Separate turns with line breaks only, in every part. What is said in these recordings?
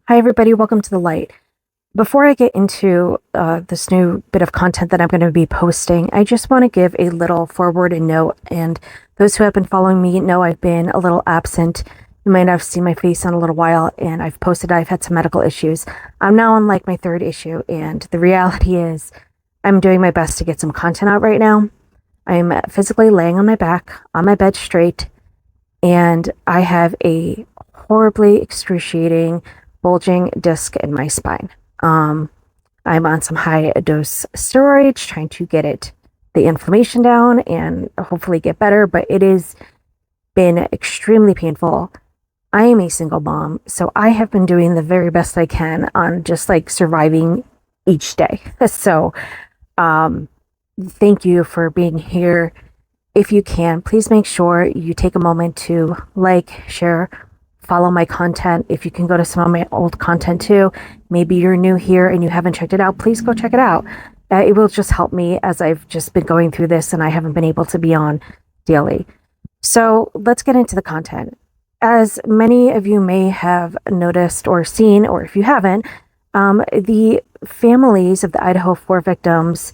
Hi, everybody. Welcome to the light. Before I get into this new bit of content that I'm going to be posting, I just want to give a little forward and note. And those who have been following me know I've been a little absent. You might not have seen my face in a little while, and I've had some medical issues. I'm now on like my third issue, and the reality is I'm doing my best to get some content out right now. I'm physically laying on my back, on my bed straight, and I have a horribly excruciating bulging disc in my spine. I'm on some high dose steroids trying to get the inflammation down and hopefully get better, but it has been extremely painful. I am a single mom, so I have been doing the very best I can on just like surviving each day. So, thank you for being here. If you can, please make sure you take a moment to like, share, follow my content. If you can go to some of my old content too, maybe you're new here and you haven't checked it out, please go check it out. It will just help me as I've just been going through this and I haven't been able to be on daily. So let's get into the content. As many of you may have noticed or seen, or if you haven't, the families of the Idaho 4 victims,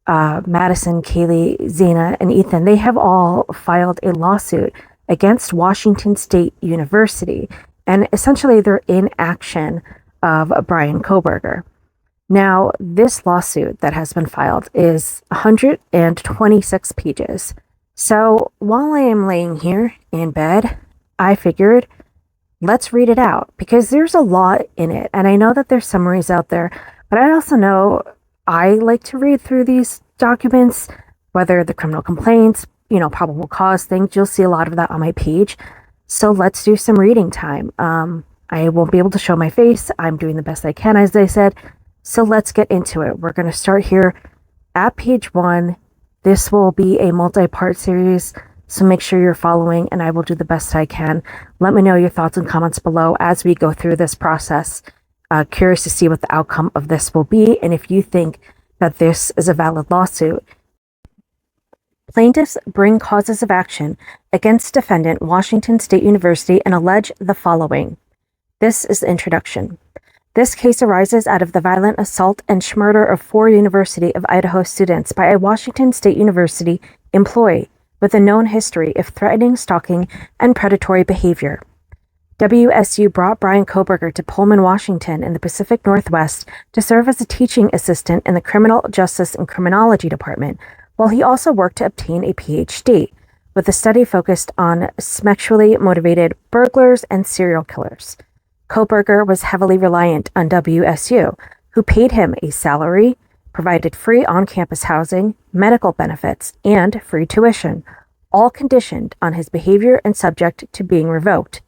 Madison, Kaylee, Zana, and Ethan, they have all filed a lawsuit against Washington State University, and essentially they're in action of Brian Kohberger. Now, this lawsuit that has been filed is 126 pages. So while I am laying here in bed, I figured let's read it out because there's a lot in it. And I know that there's summaries out there, but I also know I like to read through these documents, whether the criminal complaints, probable cause things. You'll see a lot of that on my page. So let's do some reading time. I won't be able to show my face. I'm doing the best I can, as I said. So let's get into it. We're going to start here at page 1. This will be a multi-part series, so make sure you're following, and I will do the best I can. Let me know your thoughts and comments below as we go through this process. Curious to see what the outcome of this will be, and if you think that this is a valid lawsuit. Plaintiffs bring causes of action against defendant Washington State University and allege the following. This is the introduction. This case arises out of the violent assault and murder of 4 University of Idaho students by a Washington State University employee with a known history of threatening, stalking, and predatory behavior. WSU brought Brian Kohberger to Pullman, Washington in the Pacific Northwest to serve as a teaching assistant in the Criminal Justice and Criminology Department, while he also worked to obtain a PhD, with a study focused on sexually motivated burglars and serial killers. Kohberger was heavily reliant on WSU, who paid him a salary, provided free on-campus housing, medical benefits, and free tuition, all conditioned on his behavior and subject to being revoked.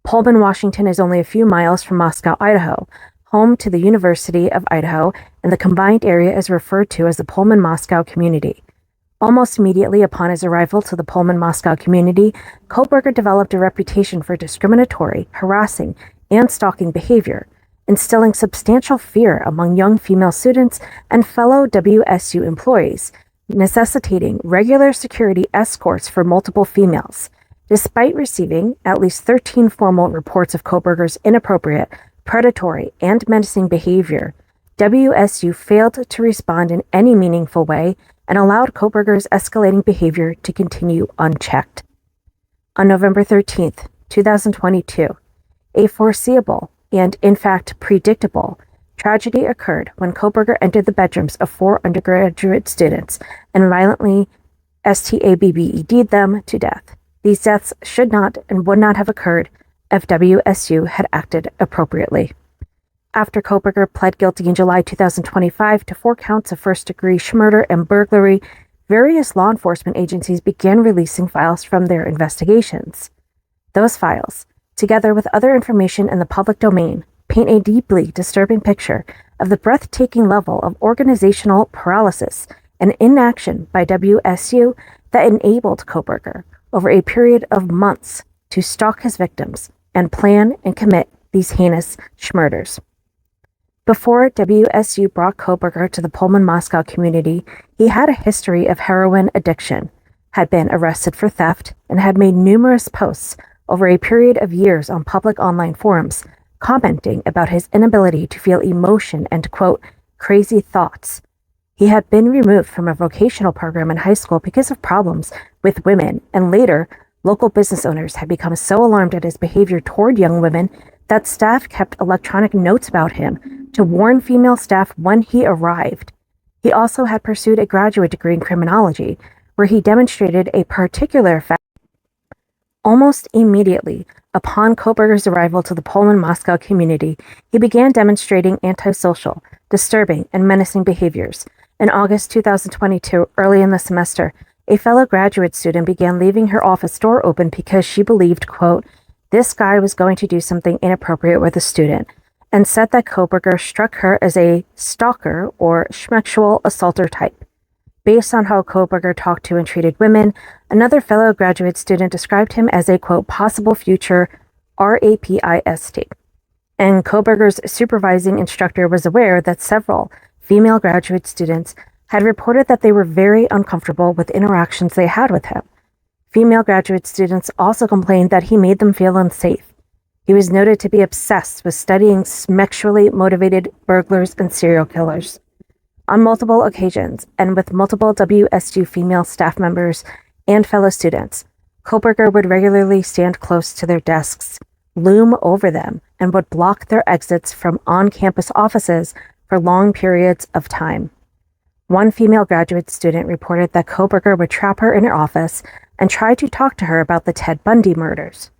Pullman, Washington is only a few miles from Moscow, Idaho, home to the University of Idaho, and the combined area is referred to as the Pullman-Moscow community. Almost immediately upon his arrival to the Pullman-Moscow community, Kohberger developed a reputation for discriminatory, harassing, and stalking behavior, instilling substantial fear among young female students and fellow WSU employees, necessitating regular security escorts for multiple females. Despite receiving at least 13 formal reports of Kohberger's inappropriate, predatory, and menacing behavior, WSU failed to respond in any meaningful way and allowed Kohberger's escalating behavior to continue unchecked. On November 13th, 2022, a foreseeable and, in fact, predictable tragedy occurred when Kohberger entered the bedrooms of 4 undergraduate students and violently stabbed'd them to death. These deaths should not and would not have occurred if WSU had acted appropriately. After Kohberger pled guilty in July 2025 to 4 counts of first-degree murder and burglary, various law enforcement agencies began releasing files from their investigations. Those files, together with other information in the public domain, paint a deeply disturbing picture of the breathtaking level of organizational paralysis and inaction by WSU that enabled Kohberger, over a period of months, to stalk his victims and plan and commit these heinous murders. Before WSU brought Kohberger to the Pullman-Moscow community, he had a history of heroin addiction, had been arrested for theft, and had made numerous posts over a period of years on public online forums commenting about his inability to feel emotion and, quote, crazy thoughts. He had been removed from a vocational program in high school because of problems with women, and later, local business owners had become so alarmed at his behavior toward young women that staff kept electronic notes about him to warn female staff when he arrived. He also had pursued a graduate degree in criminology, where he demonstrated a particular fact. Almost immediately, upon Koberger's arrival to the Pullman-Moscow community, he began demonstrating antisocial, disturbing, and menacing behaviors. In August 2022, early in the semester, a fellow graduate student began leaving her office door open because she believed, quote, this guy was going to do something inappropriate with a student, and said that Koberger struck her as a stalker or sexual assaulter type. Based on how Koberger talked to and treated women, another fellow graduate student described him as a, quote, possible future rapist. And Koberger's supervising instructor was aware that several female graduate students had reported that they were very uncomfortable with interactions they had with him. Female graduate students also complained that he made them feel unsafe. He was noted to be obsessed with studying sexually motivated burglars and serial killers. On multiple occasions, and with multiple WSU female staff members and fellow students, Koberger would regularly stand close to their desks, loom over them, and would block their exits from on-campus offices for long periods of time. One female graduate student reported that Koberger would trap her in her office and try to talk to her about the Ted Bundy murders.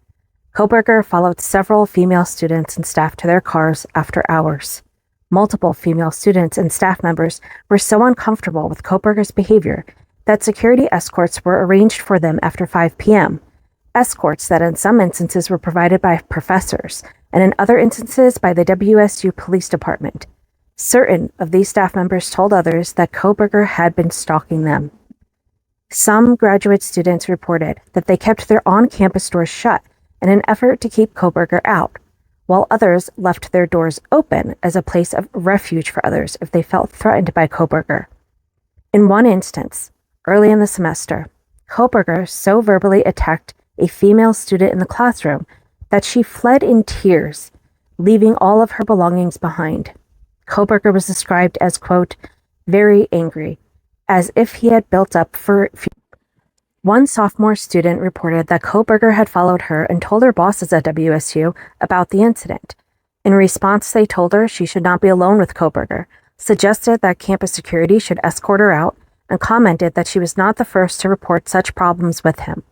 Koberger followed several female students and staff to their cars after hours. Multiple female students and staff members were so uncomfortable with Koberger's behavior that security escorts were arranged for them after 5 p.m., escorts that in some instances were provided by professors and in other instances by the WSU Police Department. Certain of these staff members told others that Koberger had been stalking them. Some graduate students reported that they kept their on-campus doors shut in an effort to keep Koberger out, while others left their doors open as a place of refuge for others if they felt threatened by Koberger. In one instance, early in the semester, Koberger so verbally attacked a female student in the classroom that she fled in tears, leaving all of her belongings behind. Koberger was described as, quote, very angry, as if he had built up for. One sophomore student reported that Koberger had followed her and told her bosses at WSU about the incident. In response, they told her she should not be alone with Koberger, suggested that campus security should escort her out, and commented that she was not the first to report such problems with him.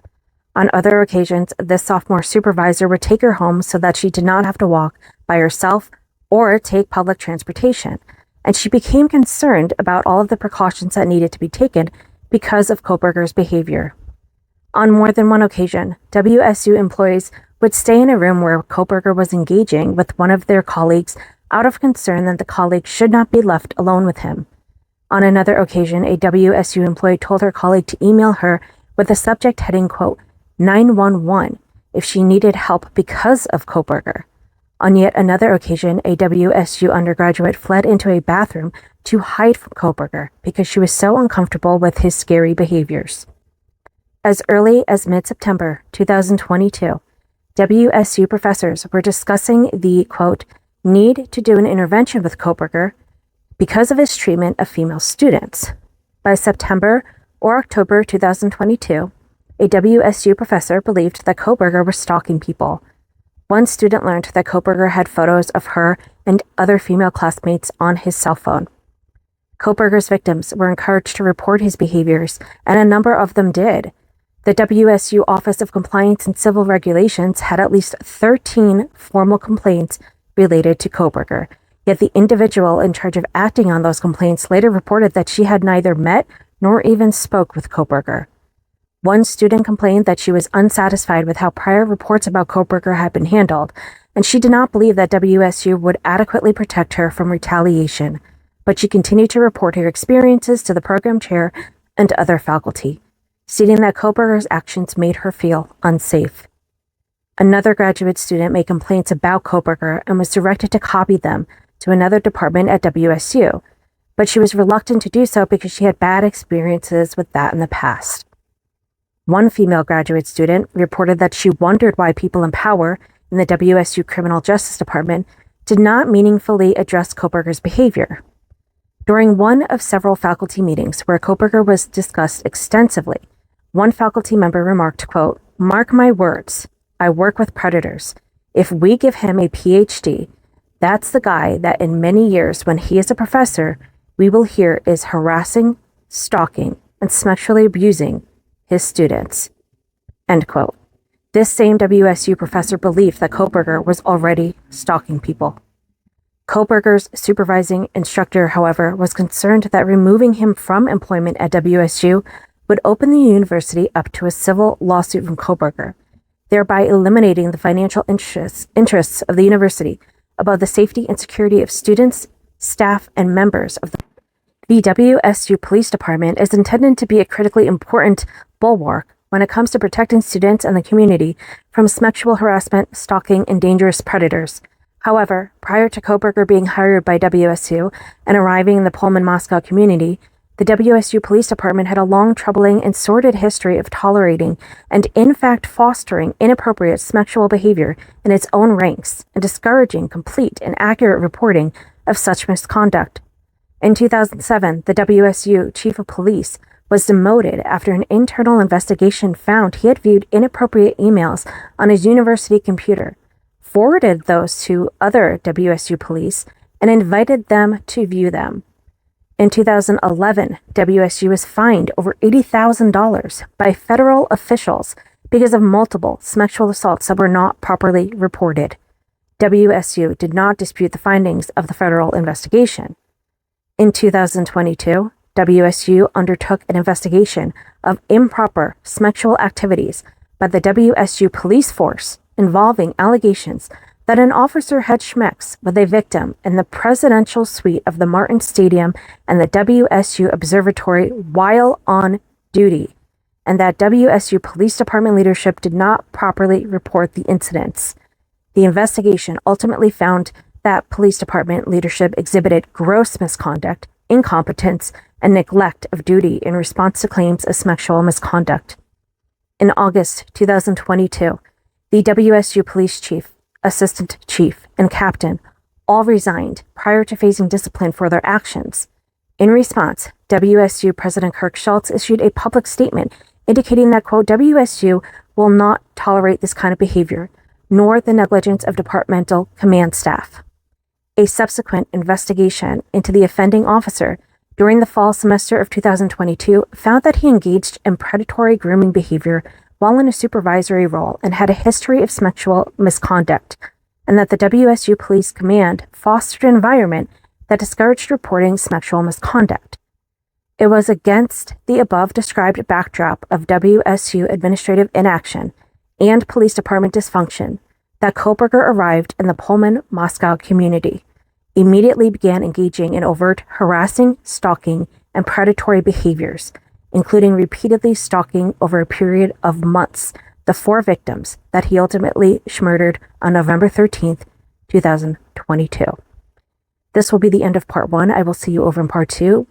On other occasions, this sophomore supervisor would take her home so that she did not have to walk by herself or take public transportation, and she became concerned about all of the precautions that needed to be taken because of Koberger's behavior. On more than one occasion, WSU employees would stay in a room where Koberger was engaging with one of their colleagues out of concern that the colleague should not be left alone with him. On another occasion, a WSU employee told her colleague to email her with the subject heading, quote, 911 if she needed help because of Koberger. On yet another occasion, a WSU undergraduate fled into a bathroom to hide from Koberger because she was so uncomfortable with his scary behaviors. As early as mid-September 2022, WSU professors were discussing the, quote, need to do an intervention with Koberger because of his treatment of female students. By September or October 2022, a WSU professor believed that Koberger was stalking people. One student learned that Koberger had photos of her and other female classmates on his cell phone. Koberger's victims were encouraged to report his behaviors, and a number of them did. The WSU Office of Compliance and Civil Regulations had at least 13 formal complaints related to Koberger, yet the individual in charge of acting on those complaints later reported that she had neither met nor even spoke with Koberger. One student complained that she was unsatisfied with how prior reports about Koberger had been handled, and she did not believe that WSU would adequately protect her from retaliation, but she continued to report her experiences to the program chair and other faculty, stating that Koberger's actions made her feel unsafe. Another graduate student made complaints about Koberger and was directed to copy them to another department at WSU, but she was reluctant to do so because she had bad experiences with that in the past. One female graduate student reported that she wondered why people in power in the WSU Criminal Justice Department did not meaningfully address Koberger's behavior. During one of several faculty meetings where Koberger was discussed extensively, one faculty member remarked, quote, "Mark my words, I work with predators. If we give him a PhD, that's the guy that in many years when he is a professor, we will hear is harassing, stalking, and sexually abusing his students." End quote. This same WSU professor believed that Koberger was already stalking people. Koberger's supervising instructor, however, was concerned that removing him from employment at WSU would open the university up to a civil lawsuit from Koberger, thereby eliminating the financial interests of the university above the safety and security of students, staff, and members of the WSU Police Department is intended to be a critically important bulwark when it comes to protecting students and the community from sexual harassment, stalking, and dangerous predators. However, prior to Koberger being hired by WSU and arriving in the Pullman-Moscow community, the WSU Police Department had a long, troubling, and sordid history of tolerating and, in fact, fostering inappropriate sexual behavior in its own ranks and discouraging complete and accurate reporting of such misconduct. In 2007, the WSU Chief of Police was demoted after an internal investigation found he had viewed inappropriate emails on his university computer, forwarded those to other WSU police, and invited them to view them. In 2011, WSU was fined over $80,000 by federal officials because of multiple sexual assaults that were not properly reported. WSU did not dispute the findings of the federal investigation. In 2022, WSU undertook an investigation of improper sexual activities by the WSU police force involving allegations that an officer had schmex with a victim in the presidential suite of the Martin Stadium and the WSU Observatory while on duty, and that WSU Police Department leadership did not properly report the incidents. The investigation ultimately found that police department leadership exhibited gross misconduct, incompetence, and neglect of duty in response to claims of sexual misconduct. In August 2022, the WSU police chief, assistant chief, and captain all resigned prior to facing discipline for their actions. In response, WSU President Kirk Schultz issued a public statement indicating that, quote, WSU will not tolerate this kind of behavior, nor the negligence of departmental command staff. A subsequent investigation into the offending officer during the fall semester of 2022 found that he engaged in predatory grooming behavior while in a supervisory role and had a history of sexual misconduct, and that the WSU Police Command fostered an environment that discouraged reporting sexual misconduct. It was against the above-described backdrop of WSU administrative inaction and police department dysfunction that Koberger arrived in the Pullman-Moscow community, immediately began engaging in overt harassing, stalking, and predatory behaviors, including repeatedly stalking over a period of months the 4 victims that he ultimately murdered on November 13th, 2022. This will be the end of part 1. I will see you over in part 2.